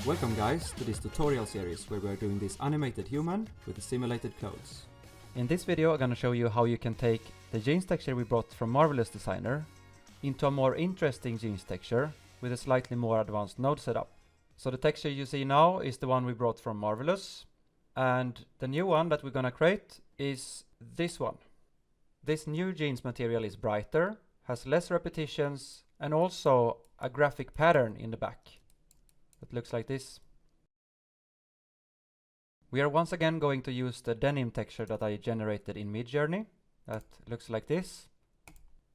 Welcome guys to this tutorial series where we are doing this animated human with the simulated clothes. In this video I'm gonna show you how you can take the jeans texture we brought from Marvelous Designer into a more interesting jeans texture with a slightly more advanced node setup. So the texture you see now is the one we brought from Marvelous, and the new one that we're gonna create is this one. This new jeans material is brighter, has less repetitions, and also a graphic pattern in the back. It looks like this. We are once again going to use the Denim texture that I generated in Midjourney. That looks like this.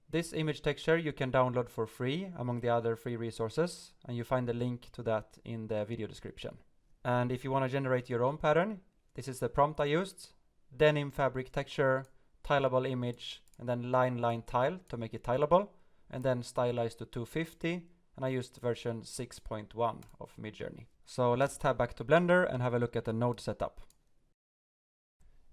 This image texture you can download for free among the other free resources, and you find the link to that in the video description. And if you want to generate your own pattern, this is the prompt I used. Denim fabric texture, tileable image, and then line tile to make it tileable, and then stylized to 250. And I used version 6.1 of Midjourney. So let's tab back to Blender and have a look at the node setup.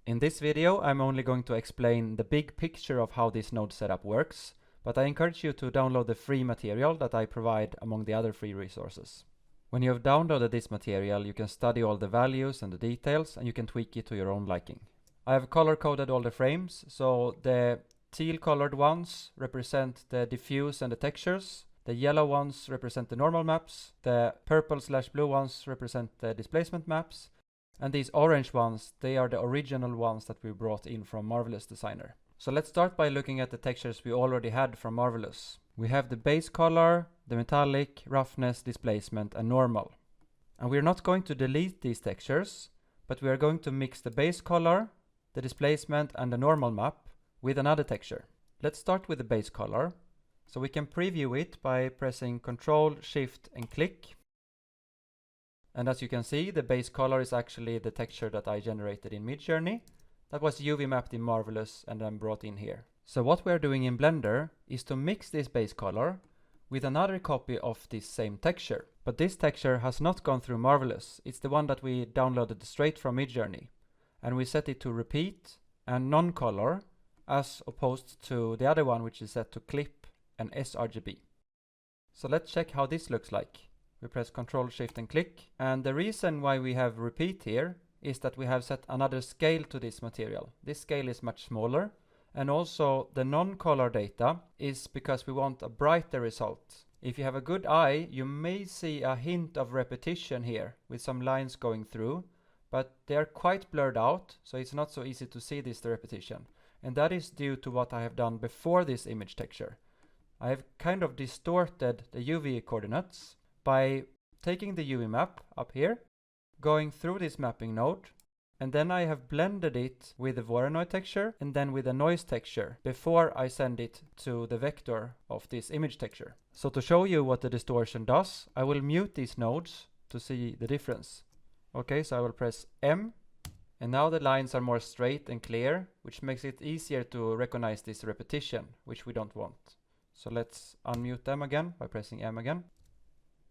In this video, I'm only going to explain the big picture of how this node setup works, but I encourage you to download the free material that I provide among the other free resources. When you have downloaded this material, you can study all the values and the details, and you can tweak it to your own liking. I have color-coded all the frames, so the teal-colored ones represent the diffuse and the textures. The yellow ones represent the normal maps, the purple/blue ones represent the displacement maps, and these orange ones, they are the original ones that we brought in from Marvelous Designer. So let's start by looking at the textures we already had from Marvelous. We have the base color, the metallic, roughness, displacement, and normal. And we're not going to delete these textures, but we are going to mix the base color, the displacement, and the normal map with another texture. Let's start with the base color. So we can preview it by pressing Ctrl, Shift, and click. And as you can see, the base color is actually the texture that I generated in Midjourney. That was UV mapped in Marvelous and then brought in here. So what we're doing in Blender is to mix this base color with another copy of this same texture. But this texture has not gone through Marvelous. It's the one that we downloaded straight from Midjourney. And we set it to repeat and non-color, as opposed to the other one, which is set to clip and sRGB. So let's check how this looks like. We press Ctrl, Shift, and click. And the reason why we have repeat here is that we have set another scale to this material. This scale is much smaller. And also the non-color data is because we want a brighter result. If you have a good eye, you may see a hint of repetition here with some lines going through, but they are quite blurred out, so it's not so easy to see this repetition. And that is due to what I have done before this image texture. I have kind of distorted the UV coordinates by taking the UV map up here, going through this mapping node, and then I have blended it with the Voronoi texture and then with a noise texture before I send it to the vector of this image texture. So to show you what the distortion does, I will mute these nodes to see the difference. Okay, so I will press M, and now the lines are more straight and clear, which makes it easier to recognize this repetition, which we don't want. So let's unmute them again by pressing M again.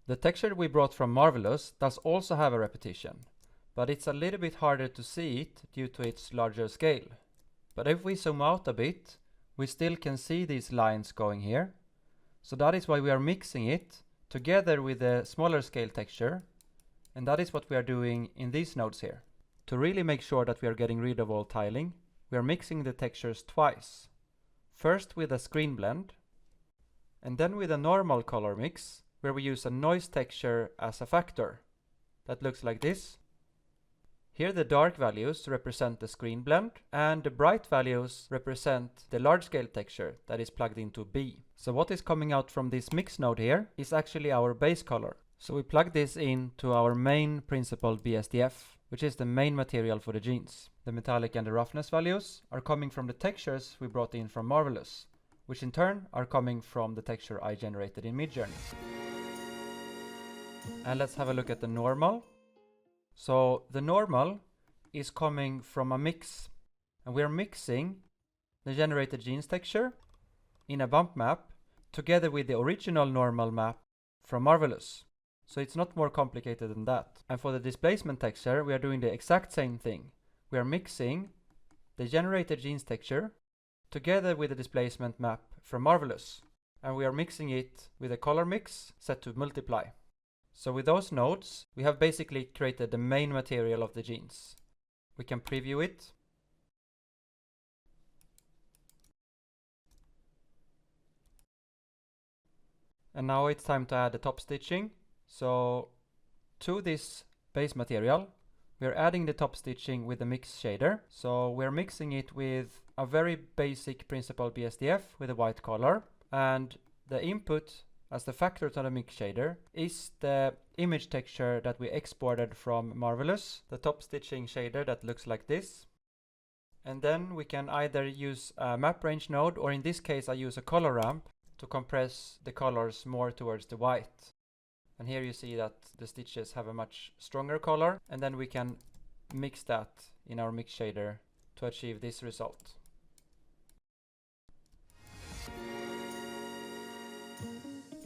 The texture we brought from Marvelous does also have a repetition, but it's a little bit harder to see it due to its larger scale. But if we zoom out a bit, we still can see these lines going here. So that is why we are mixing it together with the smaller scale texture, and that is what we are doing in these nodes here. To really make sure that we are getting rid of all tiling, we are mixing the textures twice. First with a screen blend, and then with a normal color mix, where we use a noise texture as a factor. That looks like this. Here the dark values represent the screen blend, and the bright values represent the large scale texture that is plugged into B. So what is coming out from this mix node here is actually our base color. So we plug this into our main principal BSDF, which is the main material for the jeans. The metallic and the roughness values are coming from the textures we brought in from Marvelous, which in turn are coming from the texture I generated in Midjourney. And let's have a look at the normal. So the normal is coming from a mix, and we are mixing the generated jeans texture in a bump map together with the original normal map from Marvelous. So it's not more complicated than that. And for the displacement texture, we are doing the exact same thing. We are mixing the generated jeans texture together with the displacement map from Marvelous. And we are mixing it with a color mix set to multiply. So with those nodes, we have basically created the main material of the jeans. We can preview it. And now it's time to add the top stitching. So to this base material, we're adding the top stitching with the mix shader. So we're mixing it with a very basic Principled BSDF with a white color. And the input as the factor to the mix shader is the image texture that we exported from Marvelous, the top stitching shader that looks like this. And then we can either use a map range node, or in this case I use a color ramp to compress the colors more towards the white. And here you see that the stitches have a much stronger color, and then we can mix that in our mix shader to achieve this result.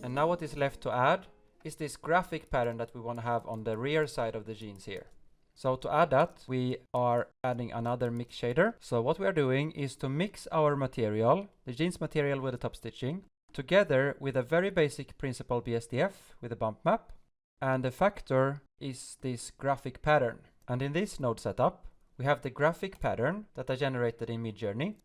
And now what is left to add is this graphic pattern that we want to have on the rear side of the jeans here. So to add that, we are adding another mix shader. So what we are doing is to mix our material, the jeans material with the top stitching, together with a very basic Principled BSDF with a bump map. And the factor is this graphic pattern. And in this node setup, we have the graphic pattern that I generated in Midjourney.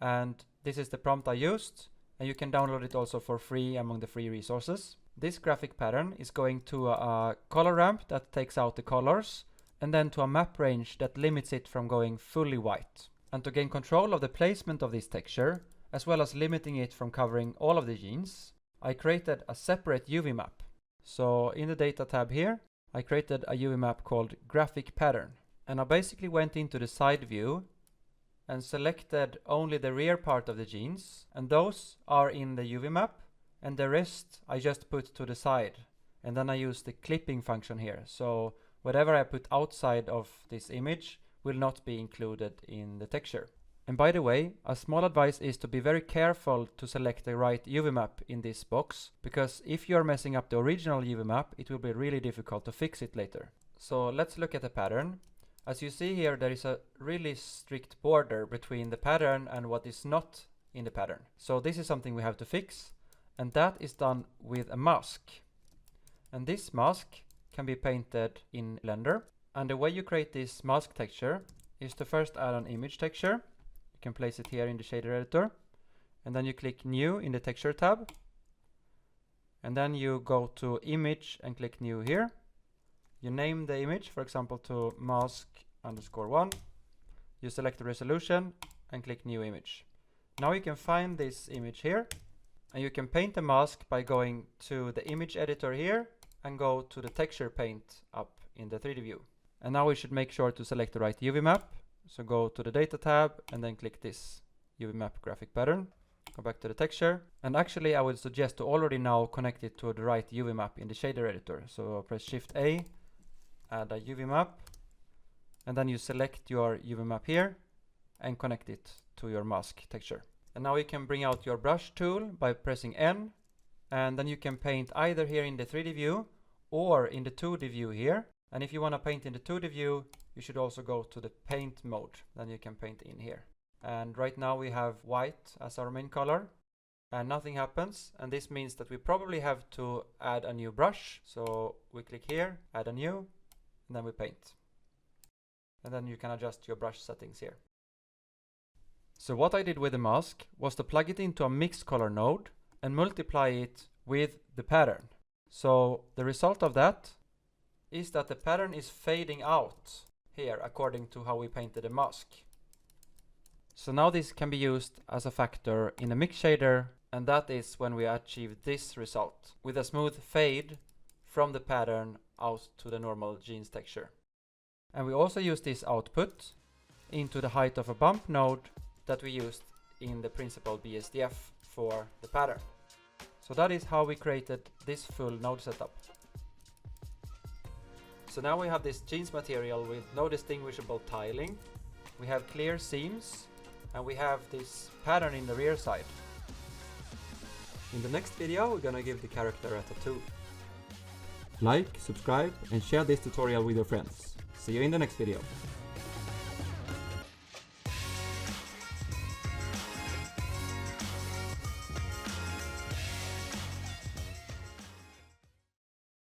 And this is the prompt I used. And you can download it also for free among the free resources. This graphic pattern is going to a color ramp that takes out the colors, and then to a map range that limits it from going fully white. And to gain control of the placement of this texture, as well as limiting it from covering all of the jeans, I created a separate UV map. So in the data tab here, I created a UV map called graphic pattern. And I basically went into the side view and selected only the rear part of the jeans, and those are in the UV map, and the rest I just put to the side. And then I use the clipping function here, so whatever I put outside of this image will not be included in the texture. And by the way, a small advice is to be very careful to select the right UV map in this box, because if you're messing up the original UV map, it will be really difficult to fix it later. So let's look at the pattern. As you see here, there is a really strict border between the pattern and what is not in the pattern. So this is something we have to fix, and that is done with a mask. And this mask can be painted in Blender. And the way you create this mask texture is to first add an image texture. You can place it here in the shader editor, and then you click New in the Texture tab. And then you go to Image and click New here. You name the image, for example, to mask_1. You select the resolution and click New Image. Now you can find this image here, and you can paint the mask by going to the image editor here and go to the texture paint up in the 3D view. And now we should make sure to select the right UV map. So go to the data tab and then click this UV map graphic pattern. Go back to the texture. And actually I would suggest to already now connect it to the right UV map in the shader editor. So press Shift A, add a UV map, and then you select your UV map here and connect it to your mask texture. And now you can bring out your brush tool by pressing N, and then you can paint either here in the 3D view or in the 2D view here. And if you want to paint in the 2D view, you should also go to the paint mode, then you can paint in here. And right now we have white as our main color and nothing happens, and this means that we probably have to add a new brush. So we click here, add a new, and then we paint. And then you can adjust your brush settings here. So what I did with the mask was to plug it into a mixed color node and multiply it with the pattern. So the result of that is that the pattern is fading out here according to how we painted the mask. So now this can be used as a factor in the mix shader, and that is when we achieve this result with a smooth fade from the pattern out to the normal jeans texture. And we also use this output into the height of a bump node that we used in the Principled BSDF for the pattern. So that is how we created this full node setup. So now we have this jeans material with no distinguishable tiling. We have clear seams, and we have this pattern in the rear side. In the next video, we're gonna give the character a tattoo. Like, subscribe, and share this tutorial with your friends. See you in the next video.